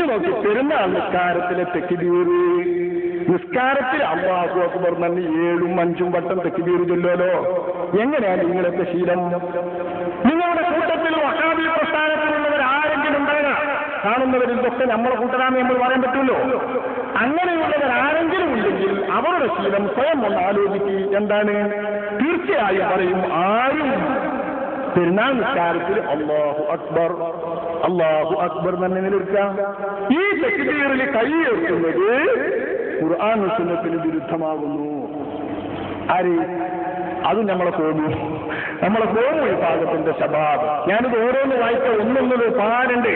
നോക്കി പെരുന്നാൾ നിസ്കാരത്തിലെ തക്ബീർ, നിസ്കാരത്തിൽ അല്ലാഹു അക്ബർ തന്നെ 7ഉം 5ഉം വട്ടം തക്ബീർ ചൊല്ലുമല്ലോ. എങ്ങനെയാണ് നിങ്ങളൊക്കെ ശീലം? നിങ്ങളുടെ കൂട്ടത്തിൽ വഹാബി പ്രസ്ഥാനത്തിലുള്ളവർ ആരെങ്കിലും ഉണ്ടാകുക? കാണുന്നവരിൽ ഇതൊക്കെ നമ്മളെ കൂട്ടരാന്ന് നമ്മൾ പറയാൻ പറ്റുമല്ലോ. അങ്ങനെയുള്ളവർ ആരെങ്കിലും ഉണ്ടെങ്കിൽ അവരുടെ ശീലം സ്വയം ഒന്ന് ആലോചിക്കുക. എന്താണ്? തീർച്ചയായും പറയും, ആരും പെരുന്നാൾ നിസ്കാരത്തിൽ അല്ലാഹു അക്ബർ അല്ലാഹു അക്ബർ തന്നെ നിലനിൽക്കാം. ഈ തക്ബീറിൽ കൈ ഉയർത്തുന്നത് ഖുർആൻ സുന്നത്തിന് വിരുദ്ധമാകുന്നു. ആര്? അത് നമ്മളെ തോന്നു വിഭാഗത്തിന്റെ ശബാബ്. ഞാനിത് ഓരോന്ന് വായിച്ച ഒന്നൊന്നത് പാടുണ്ട്.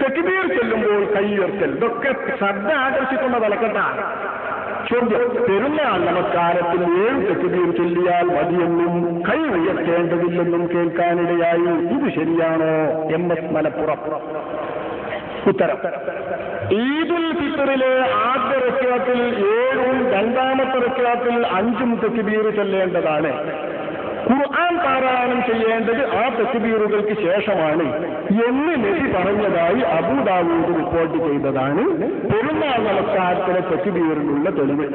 തക്ബീർ ചൊല്ലുമ്പോൾ കൈ ഉയർത്തൽ, ഇതൊക്കെ ശ്രദ്ധ ആകർഷിക്കുന്ന തലക്കെട്ടാണ്. ചോദ്യം: പെരുന്നാൾ നമസ്കാരത്തിൽ 7 തക്ബീർ ചൊല്ലിയാൽ മതിയെന്നും കൈ ഉയർത്തേണ്ടതില്ലെന്നും കേൾക്കാനിടയായി. ഇത് ശരിയാണോ? MS മലപ്പുറം. ഉത്തരം: ഈദുൽ ഫിത്റിലെ ആദ്യ റക്അത്തിൽ 7ഉം രണ്ടാമത്തെ റക്അത്തിൽ 5ഉം തക്ബീർ ചൊല്ലേണ്ടതാണ്. ഖുർആൻ പാരായണം ചെയ്യേണ്ടത് ആ തക്ബീറുകൾക്ക് ശേഷമാണ് എന്ന് നബി പറഞ്ഞതായി അബൂദാവൂദ് റിപ്പോർട്ട് ചെയ്തതാണ് പെരുന്നാൾ നമസ്കാരത്തിലെ തക്ബീറിനുള്ള തെളിവ്.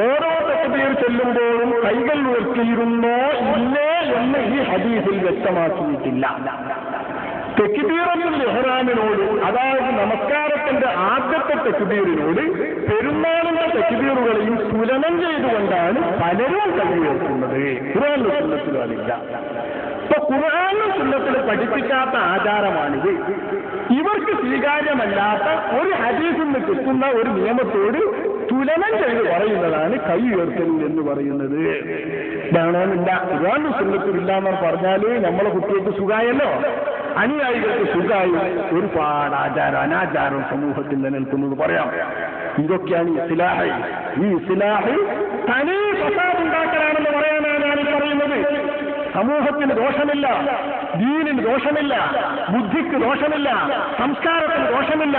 ഓരോ തക്ബീർ ചൊല്ലുമ്പോഴും കൈകൾ ഉയർത്തിയിരുന്നോ ഇല്ലേ എന്ന് ഈ ഹദീസിൽ വ്യക്തമാക്കിയിട്ടില്ല. തക്ബീറത്തുൽ ഇഹ്റാമിനോട്, അതായത് നമസ്കാരത്തിന്റെ ആദ്യത്തെ തക്ബീറിനോട് പെരുന്നാളിന്റെ തക്ബീറുകളെയും തുലനം ചെയ്തുകൊണ്ടാണ് പലരും കൈ ഉയർത്തുന്നത്. ഖുർആനിലും സുന്നത്തിലും അതില്ല. ഇപ്പൊ ഖുർആനിലും സുന്നത്തിലും പഠിപ്പിക്കാത്ത ആചാരമാണിത്. ഇവർക്ക് സ്വീകാര്യമല്ലാത്ത ഒരു ഹദീസിൽ നിന്ന് കിട്ടുന്ന ഒരു നിയമത്തോട് തുലനം ചെയ്ത് പറയുന്നതാണ് കൈ ഉയർത്തൽ എന്ന് പറയുന്നത്. വേണമെന്നില്ല. ഖുർആനിലും സുന്നത്തിലും ഇല്ലാന്ന് പറഞ്ഞാല് നമ്മളെ കുട്ടികൾക്ക് സുഖായല്ലോ, അനുയായികൾക്ക് സുഖായി. ഒരുപാട് അനാചാരം സമൂഹത്തിൽ നിലനിൽക്കുന്നത് പറയാം. ഇതൊക്കെയാണ് ഇസ്ലാഹ്. ഈ ഇസ്ലാഹ് തനി ഫസാദ് ഉണ്ടാക്കലാണെന്ന് പറയാനാണ് ഞാൻ പറയുന്നത്. സമൂഹത്തിന് ദോഷമില്ല, ദീനിന് ദോഷമില്ല, ബുദ്ധിക്ക് ദോഷമില്ല, സംസ്കാരത്തിന് ദോഷമില്ല.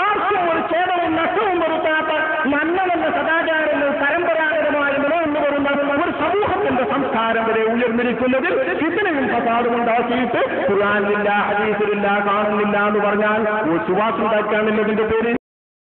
ആർക്കും ഒരു ഛേദവും നഷ്ടവും വരുത്താത്ത നന്മ സദാചാരങ്ങൾ പരമ്പരാഗതമായി നിലനിന്നു വരുന്ന ഒരു സമൂഹത്തിന്റെ സംസ്കാരം വരെ ഉയർന്നിരിക്കുന്നതിൽ ഇതിനെയും ഫസാദും ഉണ്ടാക്കിയിട്ട് ഖുർആനിലില്ല, ഹദീസിലില്ല, കാണുന്നില്ല എന്ന് പറഞ്ഞാൽ സുവാസുണ്ടാക്കാനില്ലതിന്റെ പേര്